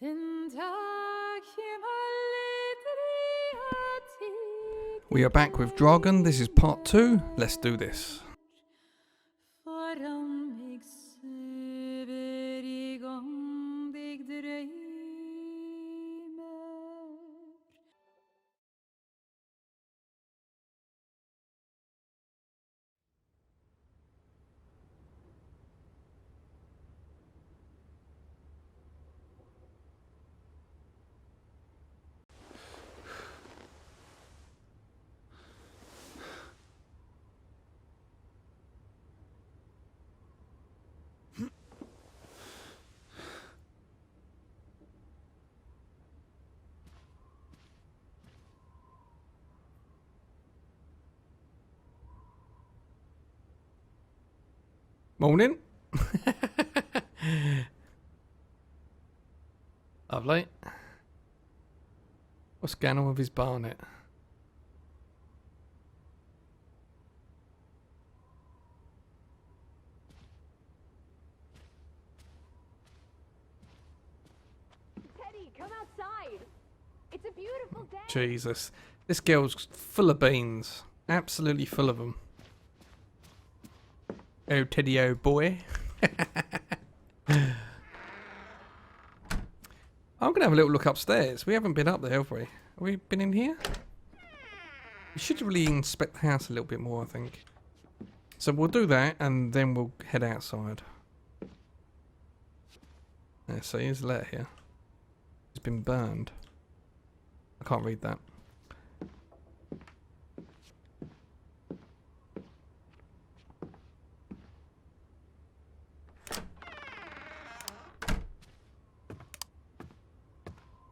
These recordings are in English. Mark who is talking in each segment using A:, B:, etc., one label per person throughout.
A: We are back with Draugen. This is part 2. Let's do this. Morning. Lovely. What's going on with his barnet?
B: Teddy, come outside. It's a beautiful day.
A: Jesus. This girl's full of beans. Absolutely full of them. Oh, Teddy, oh boy. I'm going to have a little look upstairs. We haven't been up there, have we? Have we been in here? We should really inspect the house a little bit more, I think. So we'll do that, and then we'll head outside. Yeah, so here's a letter here. It's been burned. I can't read that.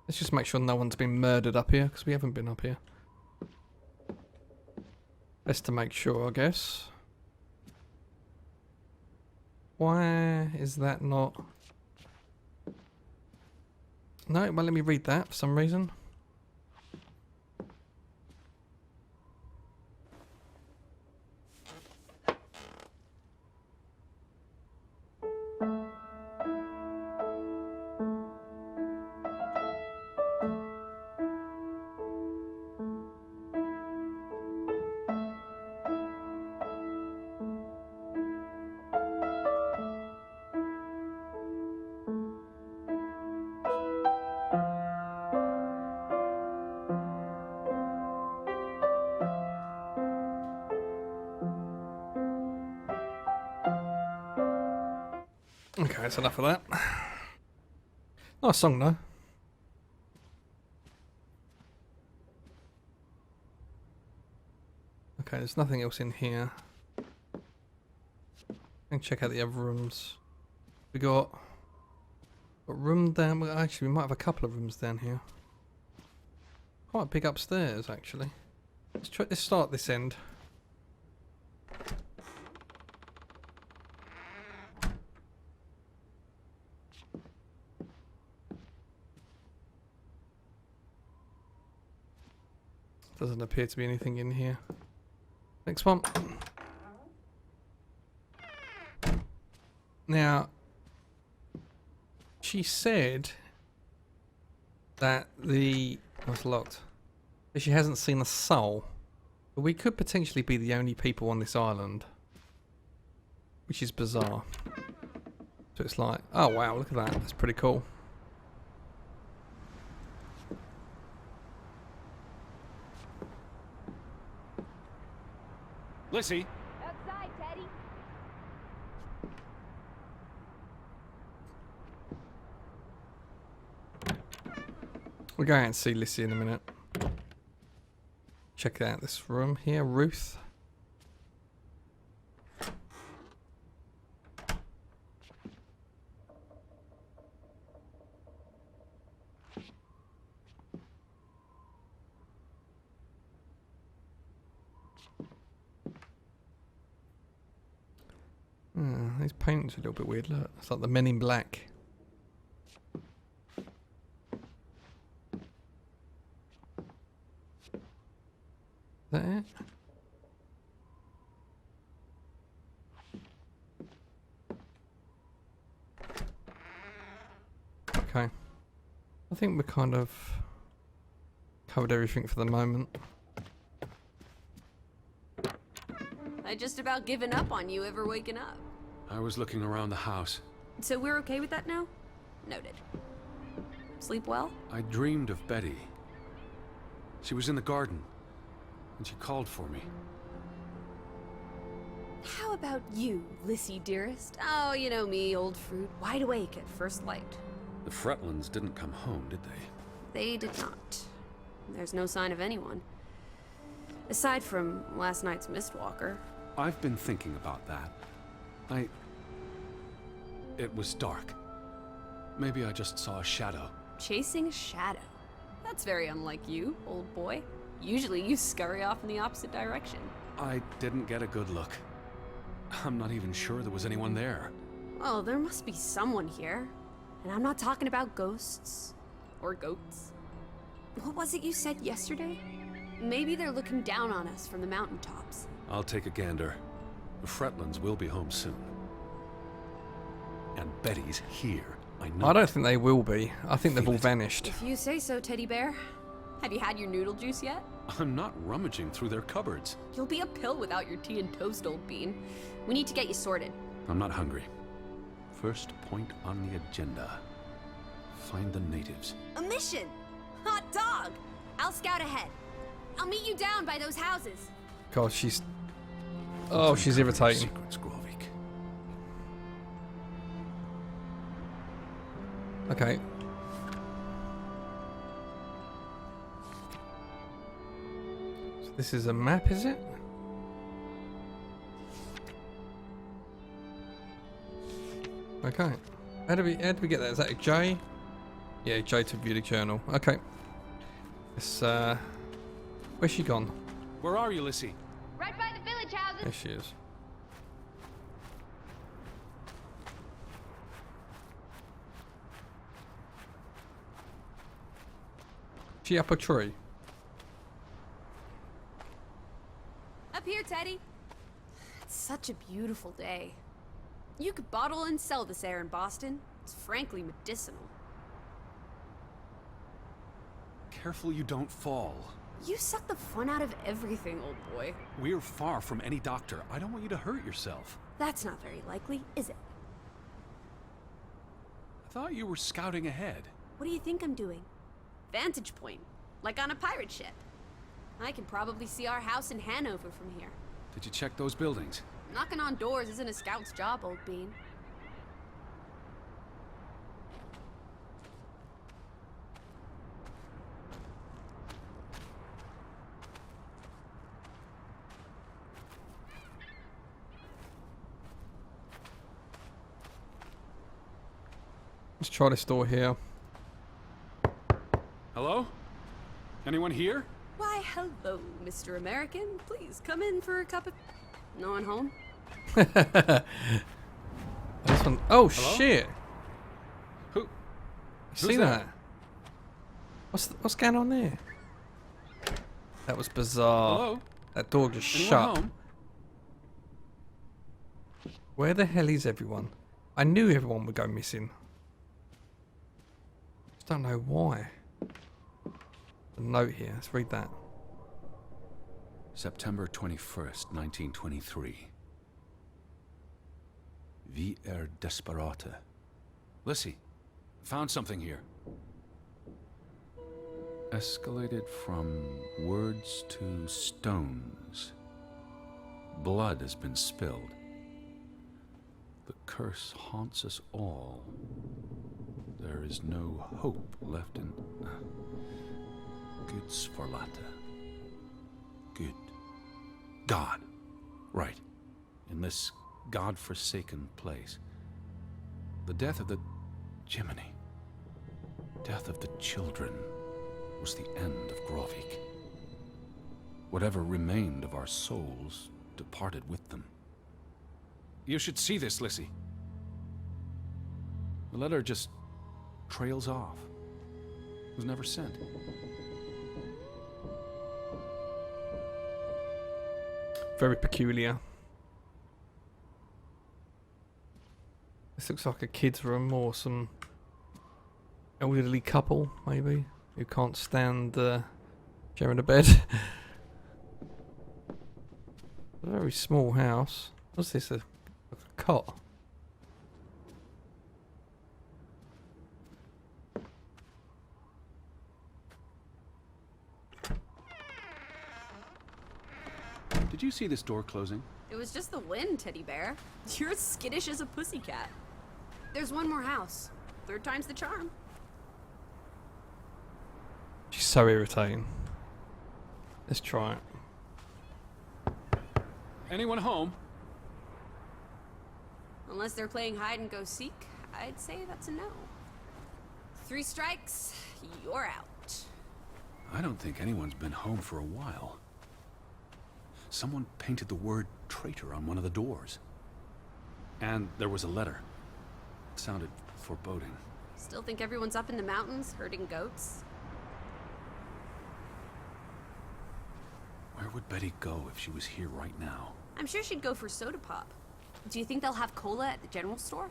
A: Let's just make sure no one's been murdered up here, because we haven't been up here. Best to make sure, I guess. Why is that not... No, it won't let me read that for some reason. Okay, that's enough of that. Nice song though. Okay, there's nothing else in here. And check out the other rooms. We got a room down. Well, actually, we might have a couple of rooms down here. Quite big upstairs, actually. Let's start this end. Doesn't appear to be anything in here. Next one. Now, she said that the... Oh, it's locked. That she hasn't seen a soul. But we could potentially be the only people on this island. Which is bizarre. So it's like, oh wow, look at that. That's pretty cool.
C: Lissy.
B: Outside, Teddy.
A: We'll go out and see Lissy in a minute. Check out this room here, Ruth. These paintings are a little bit weird, look. It's like the Men in Black. Is that it? Okay. I think we're kind of covered everything for the moment.
C: I just about given up on you ever waking up.
D: I was looking around the house.
C: So we're okay with that now? Noted. Sleep well?
D: I dreamed of Betty. She was in the garden, and she called for me.
C: How about you, Lissy dearest? Oh, you know me, old fruit, wide awake at first light.
D: The Fretlands didn't come home, did they?
C: They did not. There's no sign of anyone. Aside from last night's Mistwalker.
D: I've been thinking about that. It was dark. Maybe I just saw a shadow.
C: Chasing a shadow. That's very unlike you, old boy. Usually you scurry off in the opposite direction.
D: I didn't get a good look. I'm not even sure there was anyone there.
C: Oh, there must be someone here. And I'm not talking about ghosts. Or goats. What was it you said yesterday? Maybe they're looking down on us from the mountaintops.
D: I'll take a gander. The Fretlands will be home soon. And Betty's here. I know.
A: I don't think they will be. I think they've
D: Feel
A: all
D: it.
A: vanished.
C: If you say so, teddy bear. Have you had your noodle juice yet?
D: I'm not rummaging through their cupboards.
C: You'll be a pill without your tea and toast, old bean. We need to get you sorted.
D: I'm not hungry. First point on the agenda. Find the natives.
C: A mission! Hot dog! I'll scout ahead. I'll meet you down by those houses.
A: God, she's... Oh, she's irritating.
D: Secrets, Grovik.
A: Okay. So this is a map, is it? Okay. How do we get that? Is that a J? Yeah, J to view the journal. Okay. It's where's she gone?
D: Where are you, Lissy?
B: Right by the village houses.
A: There she is. She up a tree?
C: Up here, Teddy. It's such a beautiful day. You could bottle and sell this air in Boston. It's frankly medicinal.
D: Careful you don't fall.
C: You suck the fun out of everything, old boy.
D: We're far from any doctor. I don't want you to hurt yourself.
C: That's not very likely, is it?
D: I thought you were scouting ahead.
C: What do you think I'm doing? Vantage point, like on a pirate ship. I can probably see our house in Hanover from here.
D: Did you check those buildings?
C: Knocking on doors isn't a scout's job, old bean.
A: Let's try this door here.
D: Hello? Anyone here?
C: Why, hello, Mr. American. Please come in for a cup of... No one home?
A: This one. Oh
D: Hello?
A: shit!
D: Who?
A: See
D: there?
A: that? What's going on there? That was bizarre.
D: Hello?
A: That door just
D: Anyone
A: shut.
D: home?
A: Where the hell is everyone? I knew everyone would go missing. Just don't know why. A note here. Let's read that.
D: September 21st, 1923. Vi desperata. Lissy, found something here. Escalated from words to stones. Blood has been spilled. The curse haunts us all. There is no hope left in... Good Sforlata. Good. God. Right. In this God-forsaken place. The death of the... Jiminy. Death of the children was the end of Grovik. Whatever remained of our souls departed with them. You should see this, Lissy. The letter just trails off. It was never sent.
A: Very peculiar. This looks like a kid's room or some elderly couple, maybe, who can't stand sharing a bed. A very small house. What's this? A cot?
D: Did you see this door closing?
C: It was just the wind, teddy bear. You're as skittish as a pussycat. There's one more house. 3rd time's the charm.
A: She's so irritating. Let's try it.
D: Anyone home?
C: Unless they're playing hide and go seek, I'd say that's a no. 3 strikes, you're out.
D: I don't think anyone's been home for a while. Someone painted the word traitor on one of the doors. And there was a letter. It sounded foreboding.
C: Still think everyone's up in the mountains herding goats?
D: Where would Betty go if she was here right now?
C: I'm sure she'd go for soda pop. Do you think they'll have cola at the general store?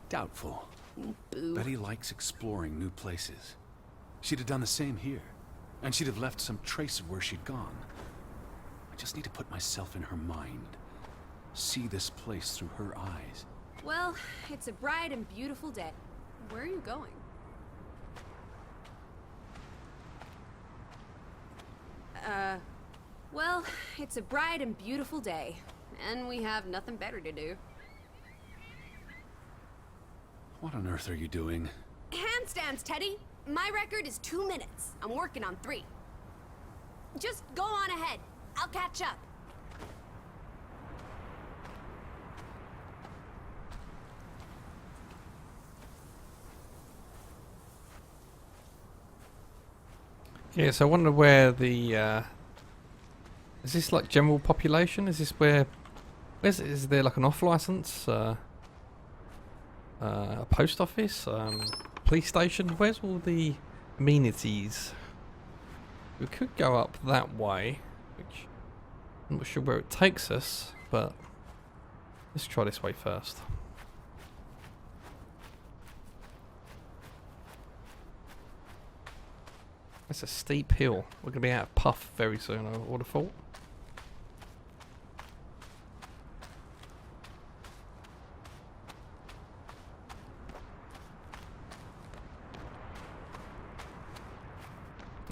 D: Doubtful.
C: Boo.
D: Betty likes exploring new places. She'd have done the same here. And she'd have left some trace of where she'd gone. I just need to put myself in her mind. See this place through her eyes.
C: Well, it's a bright and beautiful day. Where are you going? Well, it's a bright and beautiful day, and we have nothing better to do.
D: What on earth are you doing?
C: Handstands, Teddy! My record is 2 minutes. I'm working on 3. Just go on ahead. I'll catch up.
A: Yeah, so I wonder where the is this like general population? Is this where is there like an off license? A post office? Police station? Where's all the amenities? We could go up that way, which I'm not sure where it takes us, but let's try this way first. That's a steep hill. We're going to be out of puff very soon, I would have thought.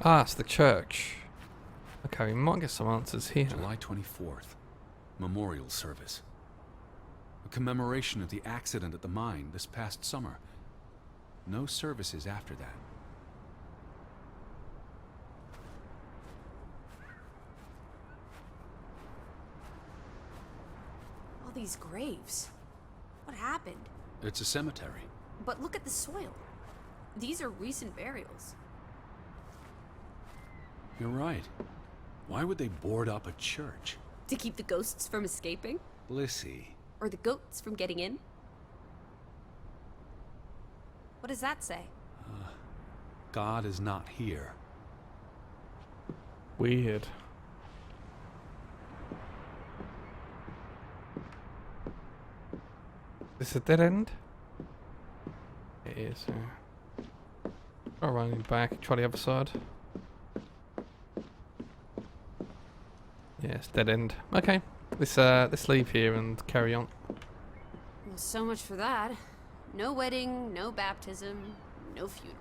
A: Ah, it's the church. Okay, we might get some answers here.
D: July 24th. Memorial service. A commemoration of the accident at the mine this past summer. No services after that.
C: All these graves. What happened?
D: It's a cemetery.
C: But look at the soil. These are recent burials.
D: You're right. Why would they board up a church?
C: To keep the ghosts from escaping?
D: Lissy.
C: Or the goats from getting in? What does that say?
D: God is not here.
A: Weird. Is this a dead end? It is, yeah. I'll run back, try the other side. Yes, dead end. Okay, let's leave here and carry on.
C: Well, so much for that. No wedding, no baptism, no funeral.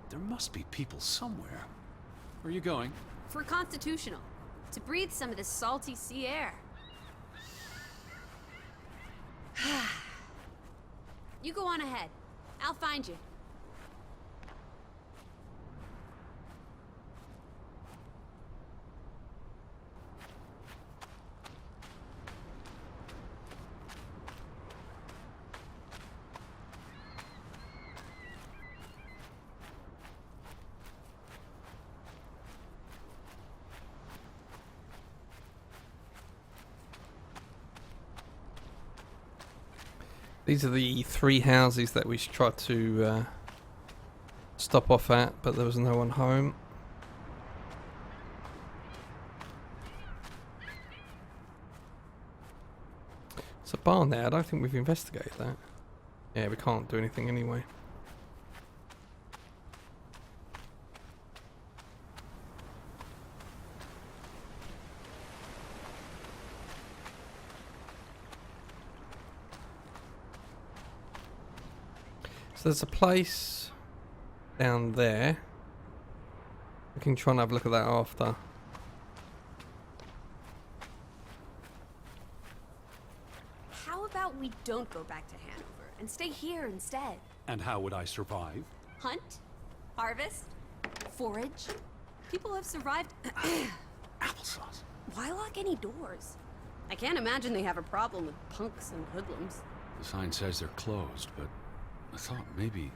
D: There must be people somewhere. Where are you going?
C: For constitutional. To breathe some of this salty sea air. You go on ahead. I'll find you.
A: These are the 3 houses that we tried to stop off at, but there was no one home. It's a barn there. I don't think we've investigated that. Yeah, we can't do anything anyway. there's a place down there. We can try and have a look at that after.
C: How about we don't go back to Hanover and stay here instead?
D: And how would I survive?
C: Hunt? Harvest? Forage? People have survived.
D: Applesauce.
C: Why lock any doors? I can't imagine they have a problem with punks and hoodlums.
D: The sign says they're closed, but I thought maybe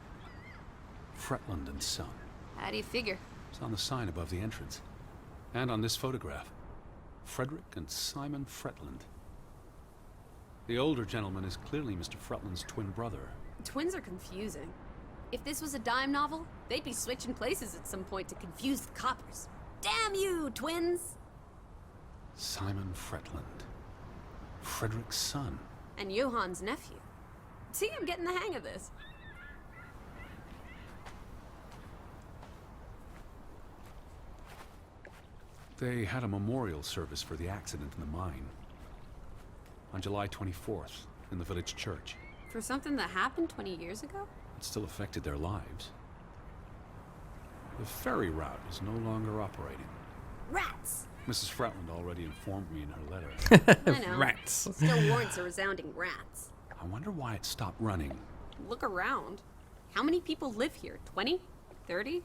D: Fretland and Son.
C: How do you figure?
D: It's on the sign above the entrance. And on this photograph. Frederick and Simon Fretland. The older gentleman is clearly Mr. Fretland's twin brother.
C: Twins are confusing. If this was a dime novel, they'd be switching places at some point to confuse the coppers. Damn you, twins!
D: Simon Fretland. Frederick's son.
C: And Johan's nephew. See, I'm getting the hang of this.
D: They had a memorial service for the accident in the mine. On July 24th, in the village church.
C: For something that happened 20 years ago?
D: It still affected their lives. The ferry route is no longer operating.
C: Rats!
D: Mrs. Fretland already informed me in her letter.
C: I know.
A: Rats.
C: Still warrants a resounding rats.
D: I wonder why it stopped running.
C: Look around. How many people live here? 20? 30?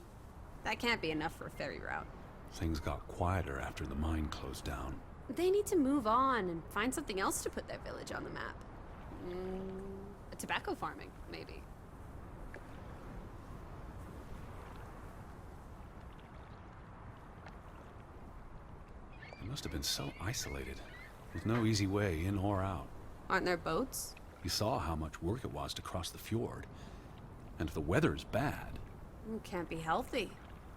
C: That can't be enough for a ferry route.
D: Things got quieter after the mine closed down.
C: They need to move on and find something else to put their village on the map. Tobacco farming, maybe.
D: They must have been so isolated, with no easy way in or out.
C: Aren't there boats?
D: You saw how much work it was to cross the fjord. And if the weather's bad...
C: It can't be healthy,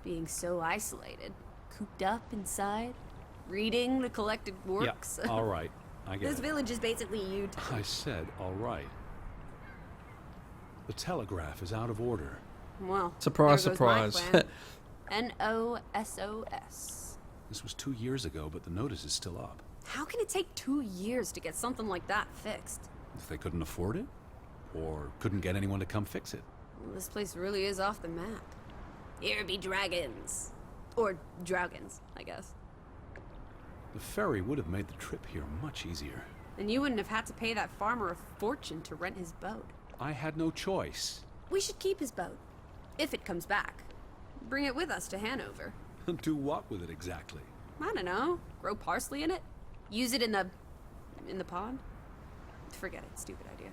C: being so isolated. Cooped up inside, reading the collected works.
D: Yeah, all right. I get
C: This
D: it.
C: village is basically you.
D: I said all right. The telegraph is out of order.
C: Well,
A: Surprise,
C: there goes my
A: surprise.
C: plan. NOSOS.
D: This was 2 years ago, but the notice is still up.
C: How can it take 2 years to get something like that fixed?
D: If they couldn't afford it? Or couldn't get anyone to come fix it?
C: Well, this place really is off the map. Here be dragons. Or Draugens, I guess.
D: The ferry would have made the trip here much easier.
C: And you wouldn't have had to pay that farmer a fortune to rent his boat.
D: I had no choice.
C: We should keep his boat. If it comes back. Bring it with us to Hanover.
D: Do what with it exactly?
C: I don't know. Grow parsley in it? Use it in the pond? Forget it. Stupid idea.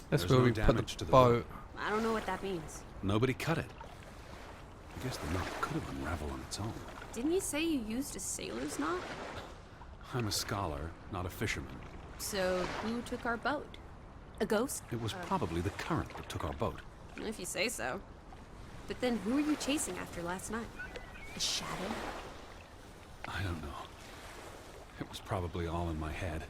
A: That's
D: There's
A: where
D: no
A: we put
D: damage
A: the
D: to the
A: boat.
C: I don't know what that means.
D: Nobody cut it. I guess the knot could have unraveled on its own.
C: Didn't you say you used a sailor's knot?
D: I'm a scholar, not a fisherman.
C: So who took our boat? A ghost?
D: It was probably the current that took our boat.
C: If you say so. But then who were you chasing after last night? A shadow?
D: I don't know. It was probably all in my head.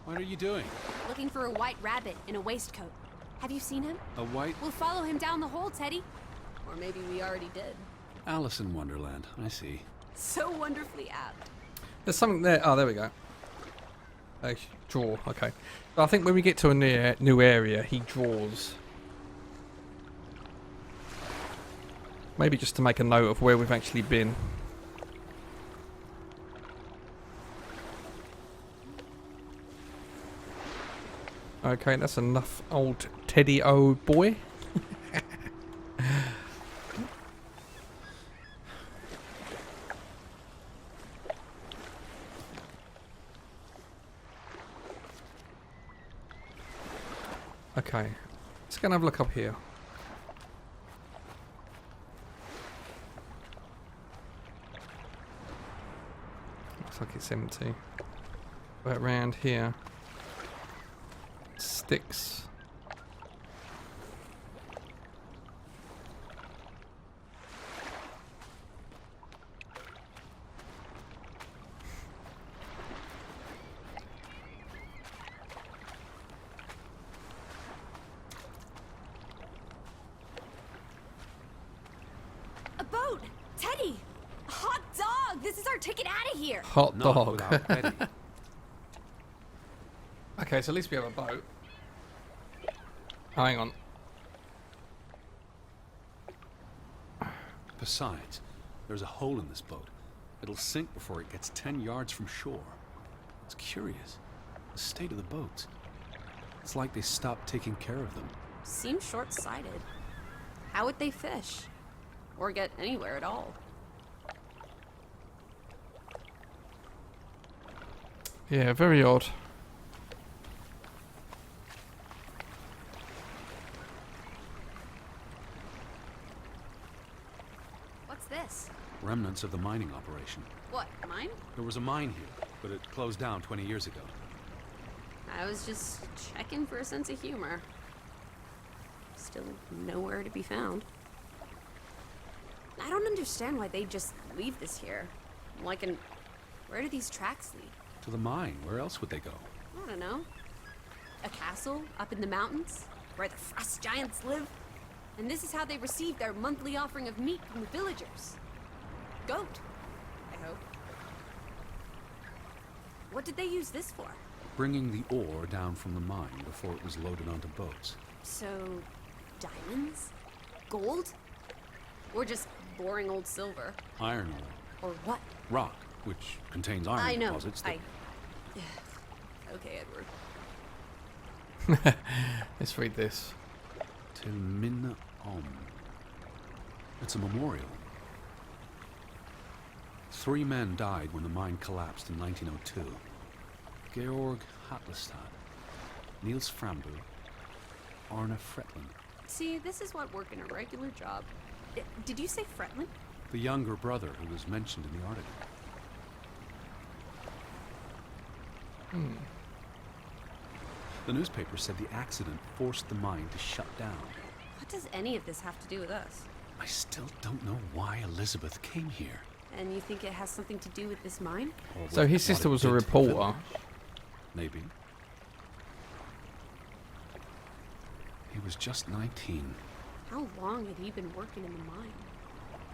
D: What are you doing?
C: Looking for a white rabbit in a waistcoat. Have you seen him?
D: A white
C: We'll follow him down the hole, Teddy. Or maybe we already did.
D: Alice in Wonderland. I see.
C: So wonderfully apt.
A: There's something there. Oh, there we go. Draw. Okay. So I think when we get to a new area, he draws. Maybe just to make a note of where we've actually been. Okay, that's enough, old Teddy, old boy. Okay, let's go and have a look up here. Looks like it's empty. But around here, sticks.
C: boat! Teddy! Hot dog! This is our ticket out of here!
A: Hot
D: Not
A: dog.
D: without Betty.
A: Okay, so at least we have a boat. Hang on.
D: Besides, there's a hole in this boat. It'll sink before it gets 10 yards from shore. It's curious. The state of the boats. It's like they stopped taking care of them.
C: Seems short-sighted. How would they fish? Or get anywhere at all?
A: Yeah, very odd.
C: What's this?
D: Remnants of the mining operation.
C: What, mine?
D: There was a mine here, but it closed down 20 years ago.
C: I was just checking for a sense of humor. Still nowhere to be found. I don't understand why they just leave this here. Where do these tracks lead?
D: To the mine. Where else would they go?
C: I don't know. A castle up in the mountains, where the frost giants live. And this is how they receive their monthly offering of meat from the villagers. Goat, I hope. What did they use this for?
D: Bringing the ore down from the mine before it was loaded onto boats.
C: So, diamonds? Gold? Or just boring old silver?
D: Iron ore.
C: Or what?
D: Rock, which contains iron
C: I know.
D: deposits that...
C: Okay, Edward.
A: Let's read this.
D: Til minne om. It's a memorial. 3 men died when the mine collapsed in 1902. Georg Hatlestad, Niels Frambu, Arne Fretland.
C: See, this is what working a regular job. Did you say Fretland?
D: The younger brother who was mentioned in the article. The newspaper said the accident forced the mine to shut down.
C: What does any of this have to do with us?
D: I still don't know why Elizabeth came here.
C: And you think it has something to do with this mine?
D: Or
A: So
D: with
A: his
D: what
A: sister
D: it
A: was a
D: did to the
A: reporter.
D: village. Maybe. He was just 19.
C: How long had he been working in the mine?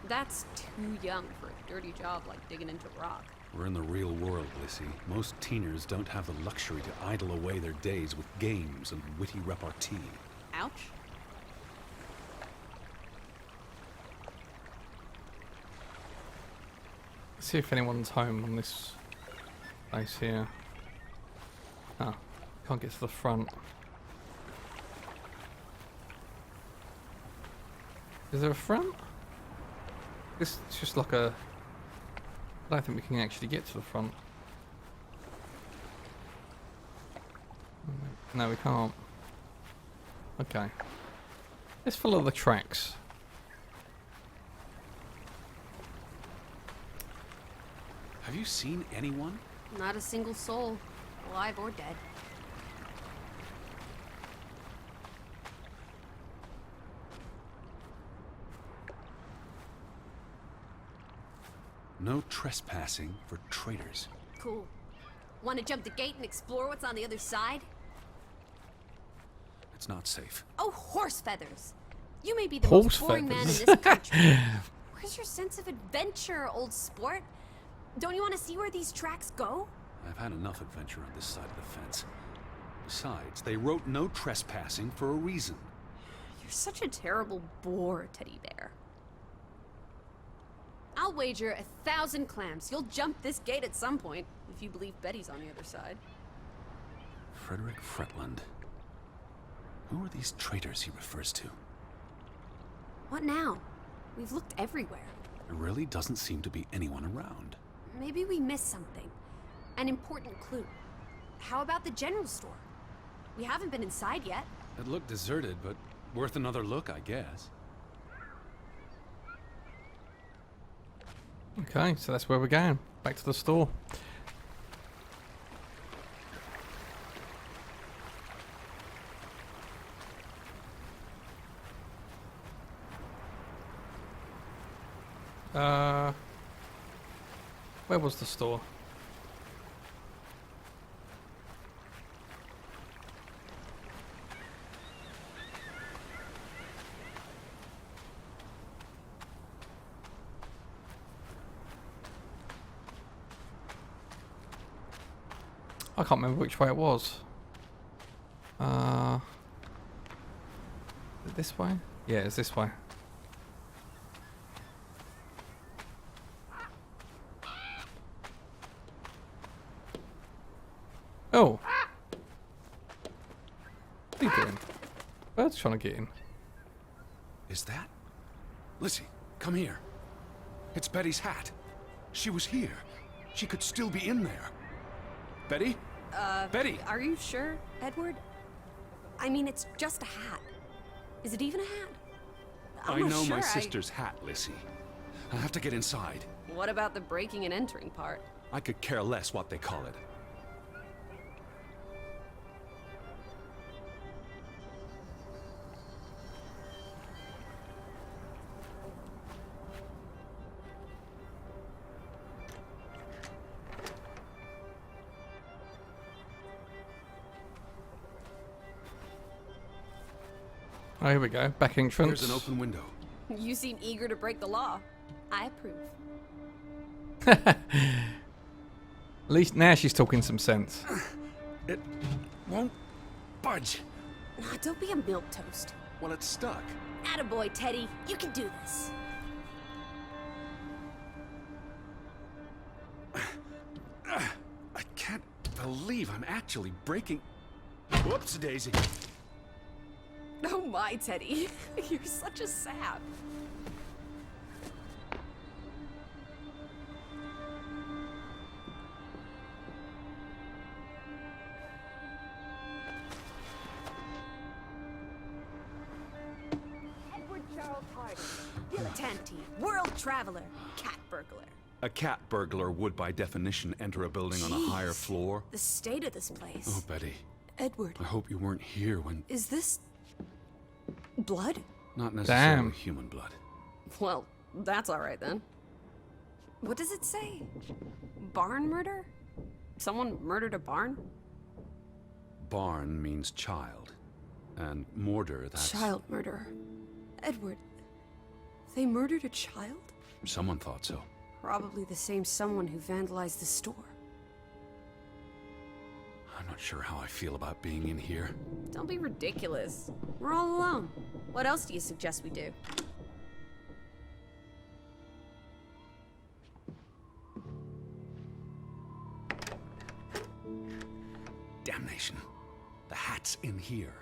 C: That's too young for a dirty job like digging into rock.
D: We're in the real world, Lissy. Most teeners don't have the luxury to idle away their days with games and witty repartee.
C: Ouch.
A: Let's see if anyone's home on this place here. Ah, can't get to the front. Is there a front? This is just like a... I don't think we can actually get to the front. No, we can't. Okay. Let's follow the tracks.
D: Have you seen anyone?
C: Not a single soul, alive or dead.
D: No trespassing for traitors.
C: Cool. Want to jump the gate and explore what's on the other side?
D: It's not safe.
C: Oh, horse feathers! You may be the
A: Horse
C: most boring man in
A: feathers.
C: this country. Where's your sense of adventure, old sport? Don't you want to see where these tracks go?
D: I've had enough adventure on this side of the fence. Besides, they wrote no trespassing for a reason.
C: You're such a terrible bore, Teddy Bear. I'll wager 1,000 clams you'll jump this gate at some point, if you believe Betty's on the other side.
D: Frederick Fretland. Who are these traitors he refers to?
C: What now? We've looked everywhere.
D: There really doesn't seem to be anyone around.
C: Maybe we missed something. An important clue. How about the general store? We haven't been inside yet.
D: It looked deserted, but worth another look, I guess.
A: Okay, so that's where we're going. Back to the store. Where was the store? I can't remember which way it was. Is it this way? Yeah, it's this way. Oh! What are you doing? Bird's trying to get in.
D: Is that? Lizzie, come here. It's Betty's hat. She was here. She could still be in there. Betty? Betty!
C: Are you sure, Edward? I mean, it's just a hat. Is it even a hat?
D: I
C: I'm not
D: know
C: sure.
D: my sister's hat, Lizzie. I have to get inside.
C: What about the breaking and entering part?
D: I could care less what they call it.
A: Oh, here we go. Back entrance.
D: There's an open window.
C: You seem eager to break the law. I approve.
A: At least now she's talking some sense.
D: It won't budge.
C: Aw, don't be a milquetoast.
D: Well, it's stuck.
C: Attaboy, Teddy. You can do this.
D: I can't believe I'm actually breaking. Whoops, Daisy.
C: Oh my, Teddy. You're such a sap.
B: Edward Charles Harding.
C: Dilettante, world traveler, cat burglar.
D: A cat burglar would, by definition, enter a building on a higher
C: Jeez.
D: floor.
C: The state of this place.
D: Oh, Betty,
C: Edward,
D: I hope you weren't here when...
C: is this blood?
D: Not necessarily
A: Damn.
D: human blood.
C: Well, that's all right then. What does it say? Barn murder? Someone murdered a barn?
D: Barn means child. And mortar, that's...
C: Child murderer. Edward, they murdered a child?
D: Someone thought so.
C: Probably the same someone who vandalized the store.
D: I'm not sure how I feel about being in here.
C: Don't be ridiculous. We're all alone. What else do you suggest we do?
D: Damnation. The hat's in here.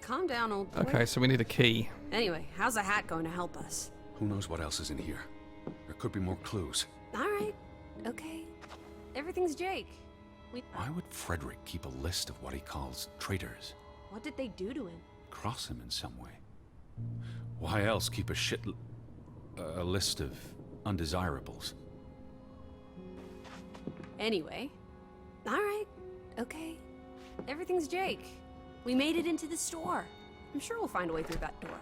C: Calm down, old boy.
A: Okay, so we need a key.
C: Anyway, how's a hat going to help us?
D: Who knows what else is in here? There could be more clues.
C: All right. Okay. Everything's Jake.
D: Why would Frederick keep a list of what he calls traitors?
C: What did they do to him?
D: Cross him in some way? Why else keep a list of undesirables?
C: Anyway. All right. Okay. Everything's Jake. We made it into the store. I'm sure we'll find a way through that door.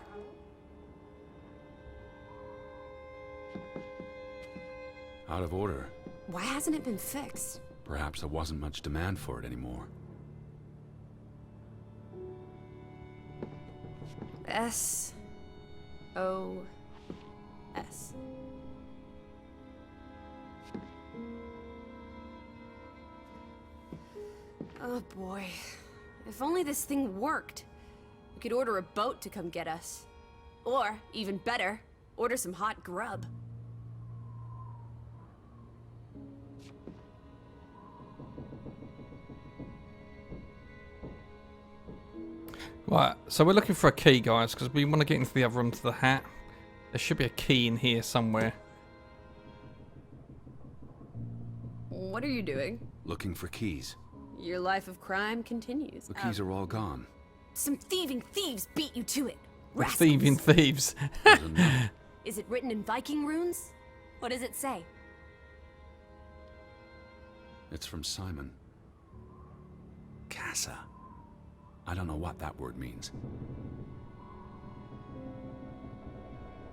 D: Out of order.
C: Why hasn't it been fixed?
D: Perhaps there wasn't much demand for it anymore.
C: S-O-S. Oh boy. If only this thing worked. We could order a boat to come get us. Or, even better, order some hot grub.
A: Right, so we're looking for a key, guys, because we want to get into the other room to the hat. There should be a key in here somewhere.
C: What are you doing?
D: Looking for keys.
C: Your life of crime continues.
D: The keys are all gone.
C: Some thieving thieves beat you to it.
A: We're
C: Rascals.
A: thieving thieves.
D: There's a note.
C: Is it written in Viking runes? What does it say?
D: It's from Simon. Casa. I don't know what that word means.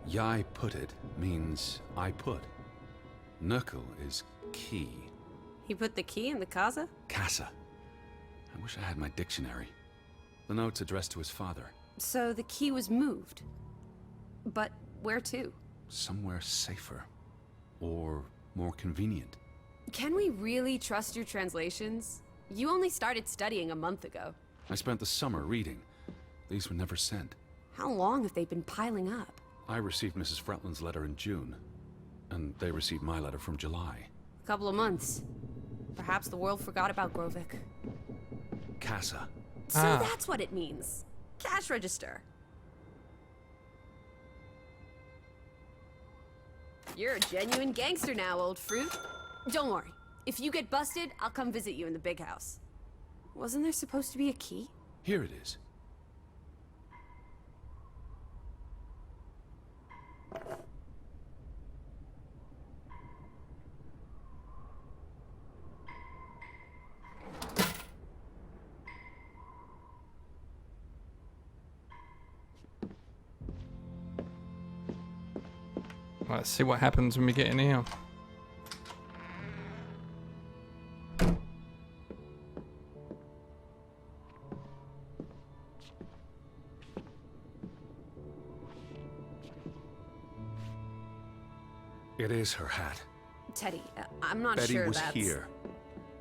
D: Yai put it means I put. Knuckle is key.
C: He put the key in the casa?
D: Casa. I wish I had my dictionary. The note's addressed to his father.
C: So the key was moved. But where to?
D: Somewhere safer. Or more convenient.
C: Can we really trust your translations? You only started studying a month ago.
D: I spent the summer reading. These were never sent.
C: How long have they been piling up?
D: I received Mrs. Fretland's letter in June, and they received my letter from July.
C: A couple of months. Perhaps the world forgot about Grovik.
D: Casa.
C: So that's what it means. Cash register. You're a genuine gangster now, old fruit. Don't worry. If you get busted, I'll come visit you in the big house. Wasn't there supposed to be a key?
D: Here it is.
A: Let's see what happens when we get in here.
D: It is her hat.
C: Teddy, I'm not
D: Betty
C: sure
D: was
C: that's...
D: here,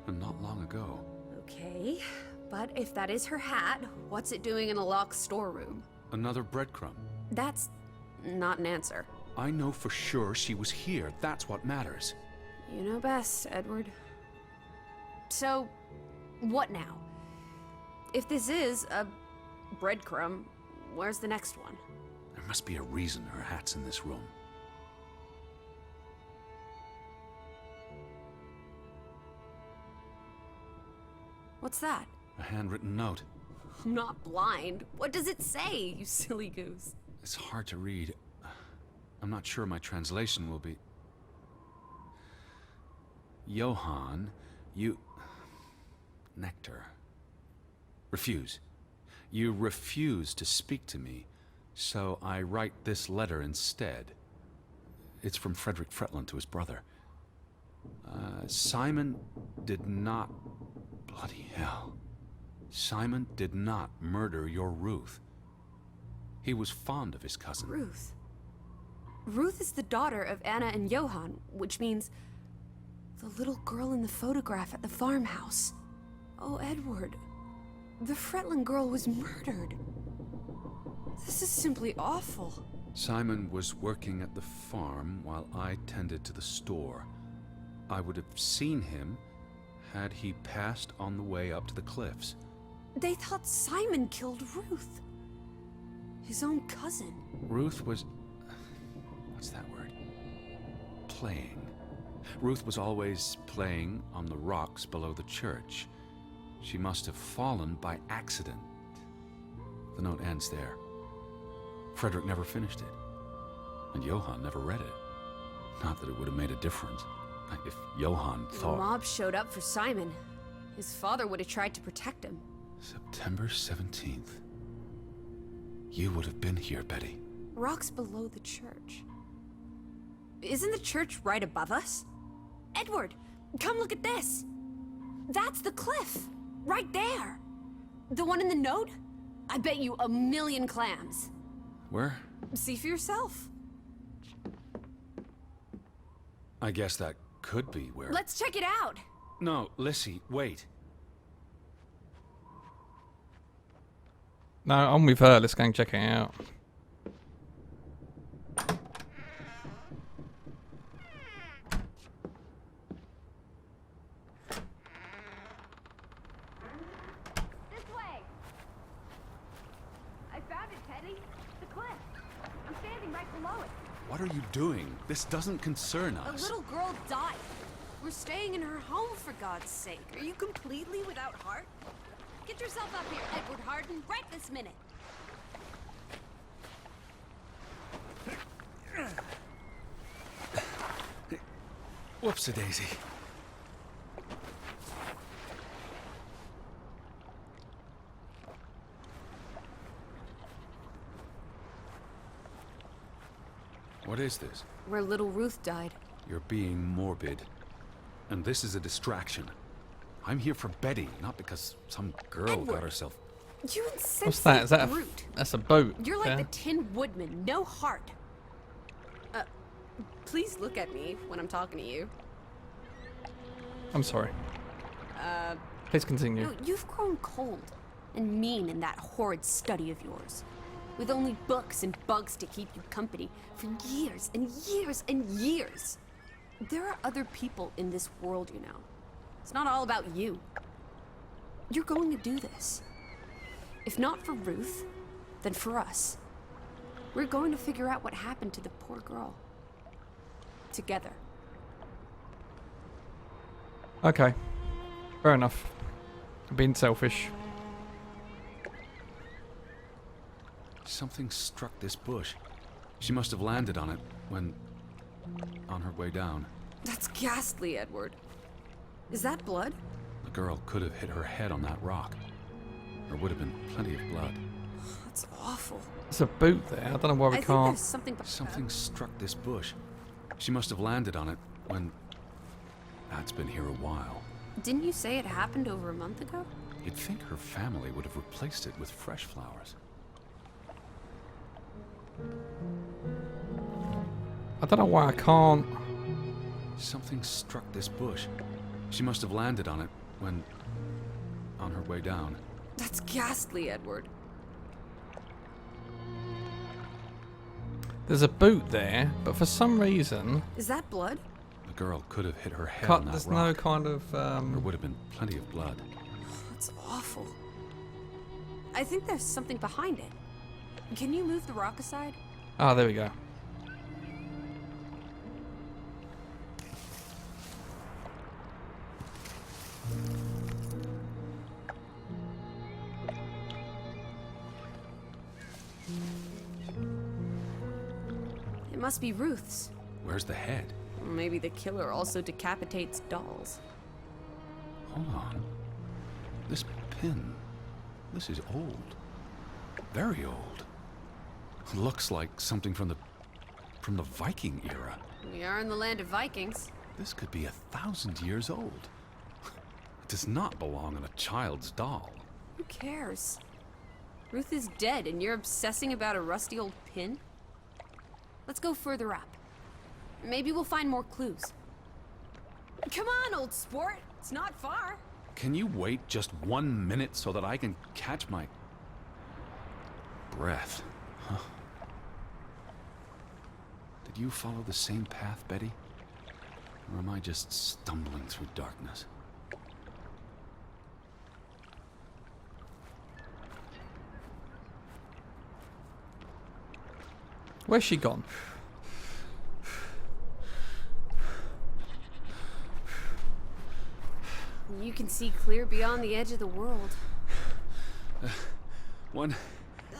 D: and not long ago.
C: Okay, but if that is her hat, what's it doing in a locked storeroom?
D: Another breadcrumb.
C: That's not an answer.
D: I know for sure she was here. That's what matters.
C: You know best, Edward. So, what now? If this is a breadcrumb, where's the next one?
D: There must be a reason her hat's in this room.
C: What's that?
D: A handwritten note.
C: I'm not blind. What does it say, you silly goose?
D: It's hard to read. I'm not sure my translation will be... Johann, you... Nectar. Refuse. You refuse to speak to me, so I write this letter instead. It's from Frederick Fretland to his brother. Simon did not... Bloody hell. Simon did not murder your Ruth. He was fond of his cousin.
C: Ruth. Ruth is the daughter of Anna and Johann, which means the little girl in the photograph at the farmhouse. Oh, Edward. The Fretland girl was murdered. This is simply awful.
D: Simon was working at the farm while I tended to the store. I would have seen him had he passed on the way up to the cliffs.
C: They thought Simon killed Ruth. His own cousin.
D: Ruth was... what's that word? Playing. Ruth was always playing on the rocks below the church. She must have fallen by accident. The note ends there. Frederick never finished it. And Johann never read it. Not that it would have made a difference. If Johann thought...
C: The mob showed up for Simon. His father would have tried to protect him.
D: September 17th. You would have been here, Betty.
C: Rocks below the church. Isn't the church right above us? Edward, come look at this. That's the cliff. Right there. The one in the note? I bet you 1,000,000 clams.
D: Where?
C: See for yourself.
D: I guess that could be where...
C: Let's check it out.
D: No, Lissy, wait.
A: No, I'm with her. Let's go and check it out.
B: This way. I found it, Teddy. The cliff. I'm standing right below it.
D: What are you doing? This doesn't concern
C: A
D: us.
C: little girl died. We're staying in her home, for God's sake. Are you completely without heart? Get yourself up here, Edward Harden, right this minute.
D: Whoops-a-daisy. What is this?
C: Where little Ruth died.
D: You're being morbid. And this is a distraction. I'm here for Betty, not because some girl
C: Edward.
D: got herself...
C: You insensate
A: What's that? Is that a...
C: brute.
A: That's a boat.
C: You're like
A: yeah?
C: the Tin Woodman, no heart. Please look at me when I'm talking to you.
A: I'm sorry. Please continue.
C: No, you've grown cold and mean in that horrid study of yours. With only books and bugs to keep you company for years and years and years. There are other people in this world, you know. It's not all about you. You're going to do this. If not for Ruth, then for us. We're going to figure out what happened to the poor girl. Together.
A: Okay. Fair enough. I'm being selfish.
D: Something struck this bush. She must have landed on it when... on her way down.
C: That's ghastly, Edward. Is that blood?
D: The girl could have hit her head on that rock. There would have been plenty of blood.
C: That's awful.
A: There's a boot there. I don't know why we
C: I think
A: can't.
C: there's something.
D: Something struck this bush. She must have landed on it when... That's been here a while.
C: Didn't you say it happened over a month ago?
D: You'd think her family would have replaced it with fresh flowers.
A: I don't know why I can't.
D: Something struck this bush. She must have landed on it when... on her way down.
C: That's ghastly, Edward.
A: There's a boot there, but for some reason,
C: Is that blood?
D: The girl could have hit her head on that
A: there's
D: rock.
A: no kind of.
D: There would have been plenty of blood.
C: That's awful. I think there's something behind it. Can you move the rock aside?
A: Oh, there we go.
C: It must be Ruth's.
D: Where's the head?
C: Maybe the killer also decapitates dolls.
D: Hold on. This pin... this is old. Very old. Looks like something from the Viking era.
C: We are in the land of Vikings.
D: This could be 1,000 years old. It does not belong in a child's doll.
C: Who cares? Ruth is dead and you're obsessing about a rusty old pin? Let's go further up. Maybe we'll find more clues. Come on, old sport. It's not far.
D: Can you wait just 1 minute so that I can catch my breath? Huh? Did you follow the same path, Betty? Or am I just stumbling through darkness?
A: Where's she gone?
C: You can see clear beyond the edge of the world.
D: One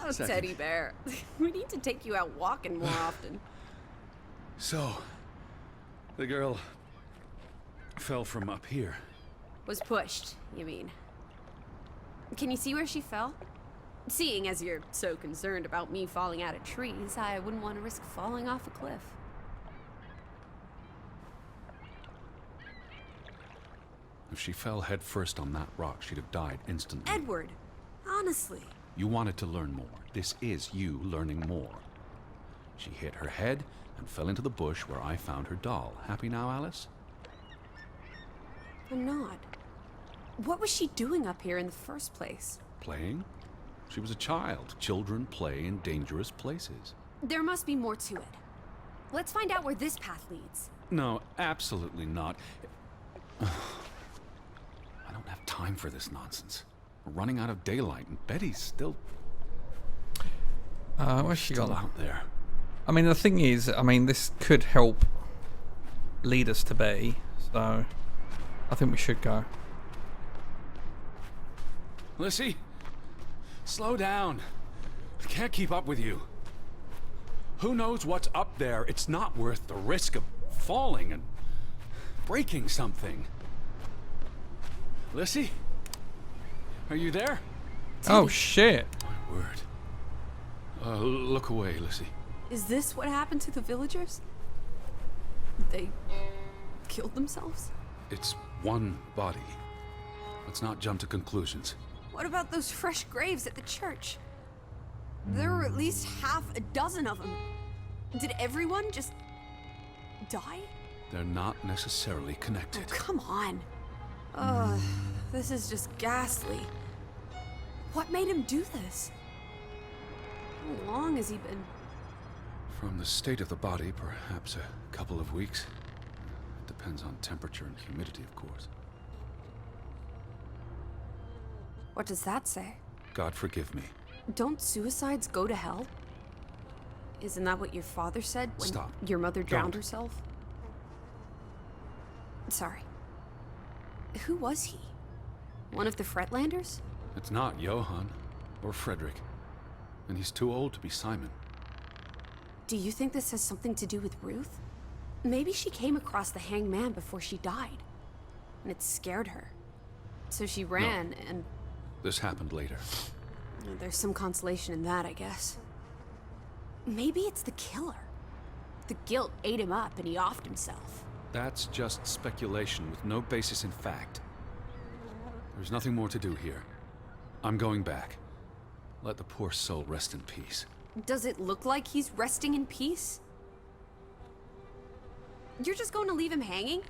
C: Oh,
D: second.
C: Teddy Bear. We need to take you out walking more often.
D: So, the girl fell from up here.
C: Was pushed, you mean? Can you see where she fell? Seeing as you're so concerned about me falling out of trees, I wouldn't want to risk falling off a cliff.
D: If she fell headfirst on that rock, she'd have died instantly.
C: Edward, honestly.
D: You wanted to learn more. This is you learning more. She hit her head and fell into the bush where I found her doll. Happy now, Alice?
C: I'm not. What was she doing up here in the first place?
D: Playing? She was a child. Children play in dangerous places.
C: There must be more to it. Let's find out where this path leads.
D: No, absolutely not. I don't have time for this nonsense. We're running out of daylight, and Betty's still
A: Where's she
D: still
A: gone?
D: out there.
A: I mean, the thing is, I mean, this could help lead us to Betty, so I think we should go.
D: Lissy, slow down. I can't keep up with you. Who knows what's up there? It's not worth the risk of falling and breaking something. Lissy? Are you there?
A: Oh, shit.
D: My word. Look away, Lissy.
C: Is this what happened to the villagers? They killed themselves?
D: It's one body. Let's not jump to conclusions.
C: What about those fresh graves at the church? There were at least half a dozen of them. Did everyone just die?
D: They're not necessarily
C: Oh,
D: connected.
C: come on. This is just ghastly. What made him do this? How long has he been?
D: From the state of the body, perhaps a couple of weeks. It depends on temperature and humidity, of course.
C: What does that say?
D: God forgive me.
C: Don't suicides go to hell? Isn't that what your father said when
D: Stop.
C: your mother drowned
D: Don't.
C: herself? Sorry. Who was he? One of the Fretlanders?
D: It's not Johann or Frederick. And he's too old to be Simon.
C: Do you think this has something to do with Ruth? Maybe she came across the hanged man before she died, and it scared her. So she ran, and
D: This happened later.
C: there's some consolation in that, I guess. Maybe it's the killer. The guilt ate him up, and he offed himself.
D: That's just speculation with no basis in fact. There's nothing more to do here. I'm going back. Let the poor soul rest in peace.
C: Does it look like he's resting in peace? You're just going to leave him hanging?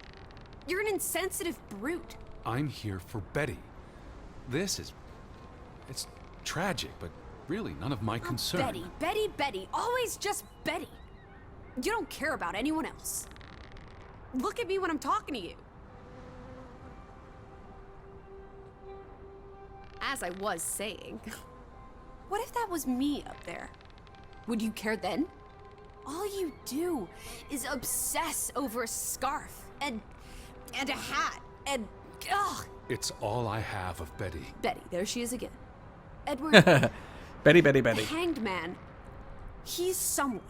C: You're an insensitive brute.
D: I'm here for Betty. It's tragic, but really none of my concern.
C: Betty, Betty, Betty. Always just Betty. You don't care about anyone else. Look at me when I'm talking to you. As I was saying, what if that was me up there? Would you care then? All you do is obsess over a scarf and a hat and ugh.
D: It's all I have of Betty.
C: Betty, there she is again. Edward,
A: Betty.
C: the hanged man, he's someone.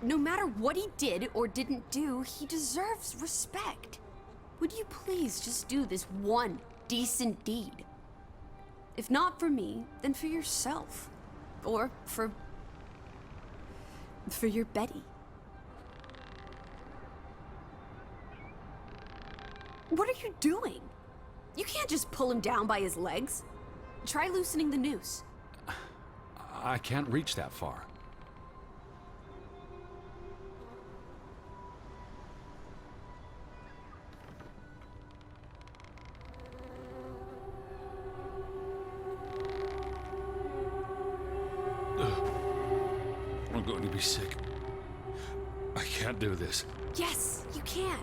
C: No matter what he did or didn't do, he deserves respect. Would you please just do this one decent deed? If not for me, then for yourself. Or for your Betty. What are you doing? You can't just pull him down by his legs. Try loosening the noose.
D: I can't reach that far. I'm going to be sick. I can't do this.
C: Yes, you can.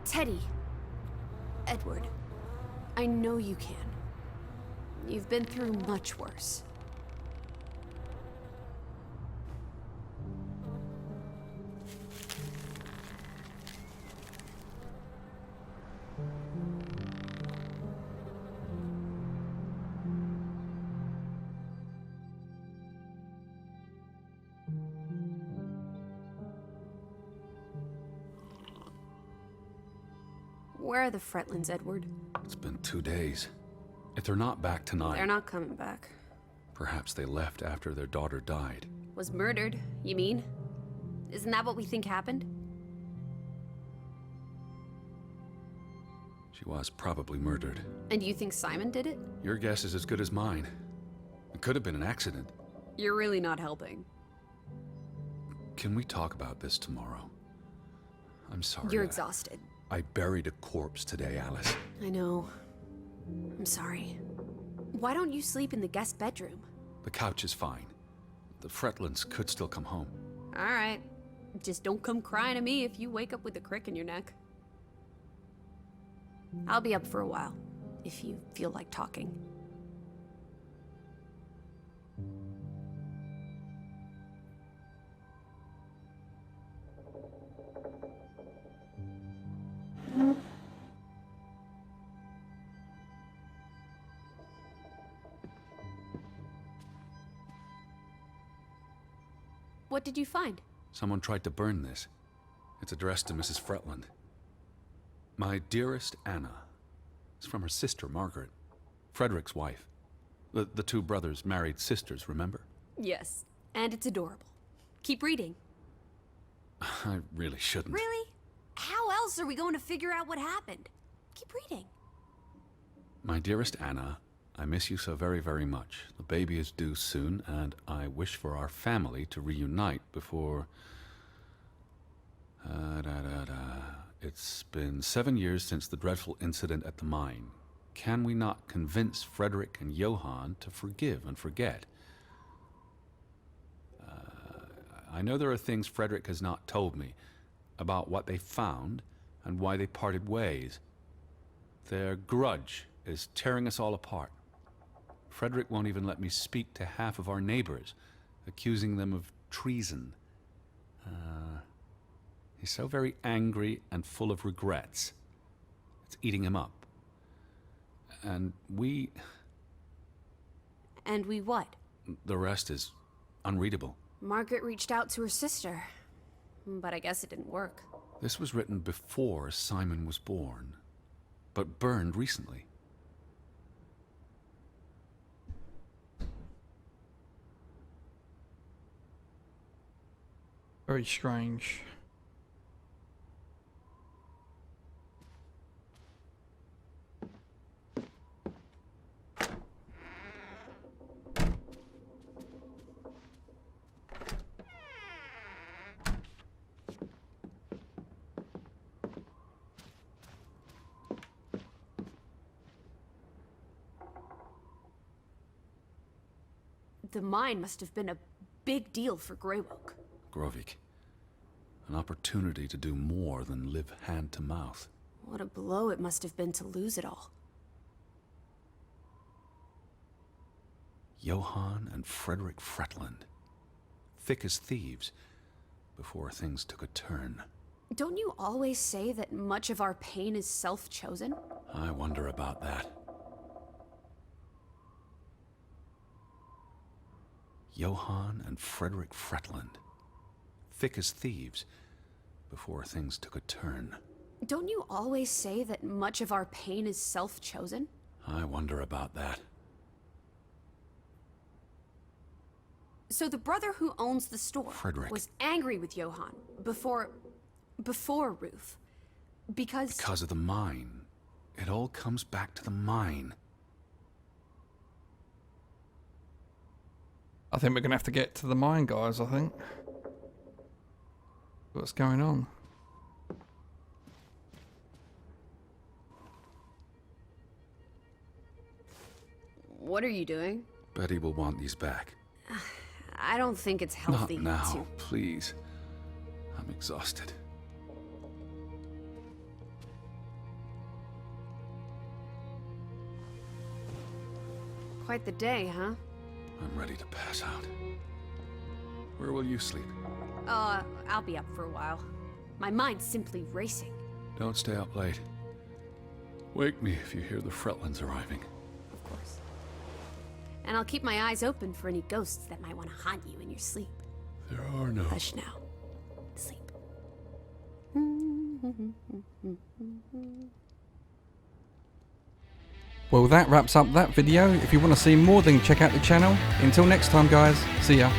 C: Teddy. Edward. I know you can. You've been through much worse. Where are the Fretlands, Edward?
D: It's been 2 days. If they're not back tonight,
C: They're not coming back.
D: perhaps they left after their daughter died.
C: Was murdered, you mean? Isn't that what we think happened?
D: She was probably murdered.
C: And you think Simon did it?
D: Your guess is as good as mine. It could have been an accident.
C: You're really not helping.
D: Can we talk about this tomorrow? I'm sorry.
C: You're exhausted.
D: I buried a corpse today, Alice.
C: I know. I'm sorry. Why don't you sleep in the guest bedroom?
D: The couch is fine. The Fretlands could still come home.
C: All right. Just don't come crying to me if you wake up with a crick in your neck. I'll be up for a while, if you feel like talking. What did you find?
D: Someone tried to burn this. It's addressed to Mrs. Fretland. My dearest Anna. It's from her sister, Margaret. Frederick's wife. The two brothers married sisters, remember?
C: Yes, and it's adorable. Keep reading.
D: I really shouldn't.
C: Really? How else are we going to figure out what happened? Keep reading.
D: My dearest Anna, I miss you so very, very much. The baby is due soon, and I wish for our family to reunite before... It's been 7 years since the dreadful incident at the mine. Can we not convince Frederick and Johann to forgive and forget? I know there are things Frederick has not told me about what they found and why they parted ways. Their grudge is tearing us all apart. Frederick won't even let me speak to half of our neighbors, accusing them of treason. He's so very angry and full of regrets. It's eating him up. And we...
C: And we what?
D: The rest is unreadable.
C: Margaret reached out to her sister, but I guess it didn't work.
D: This was written before Simon was born, but burned recently.
A: Very strange.
C: The mine must have been a big deal for Greywoke.
D: Grovik. An opportunity to do more than live hand to mouth.
C: What a blow it must have been to lose it all.
D: Johann and Frederick Fretland. Thick as thieves, before things took a turn.
C: Don't you always say that much of our pain is self-chosen?
D: I wonder about that. Johann and Frederick Fretland. Thick as thieves, before things took a turn.
C: Don't you always say that much of our pain is self-chosen?
D: I wonder about that.
C: So the brother who owns the store
D: Frederick.
C: was angry with Johann before Ruth.
D: Because of the mine. It all comes back to the mine.
A: I think we're going to have to get to the mine, guys, I think. What's going on?
C: What are you doing?
D: Betty will want these back.
C: I don't think it's healthy
D: Not now,
C: to...
D: please. I'm exhausted.
C: Quite the day, huh?
D: I'm ready to pass out. Where will you sleep?
C: I'll be up for a while. My mind's simply racing.
D: Don't stay up late. Wake me if you hear the Fretlands arriving.
C: Of course. And I'll keep my eyes open for any ghosts that might want to haunt you in your sleep.
D: There are no...
C: Hush now. Sleep.
A: Well, that wraps up that video. If you want to see more, then check out the channel. Until next time, guys. See ya.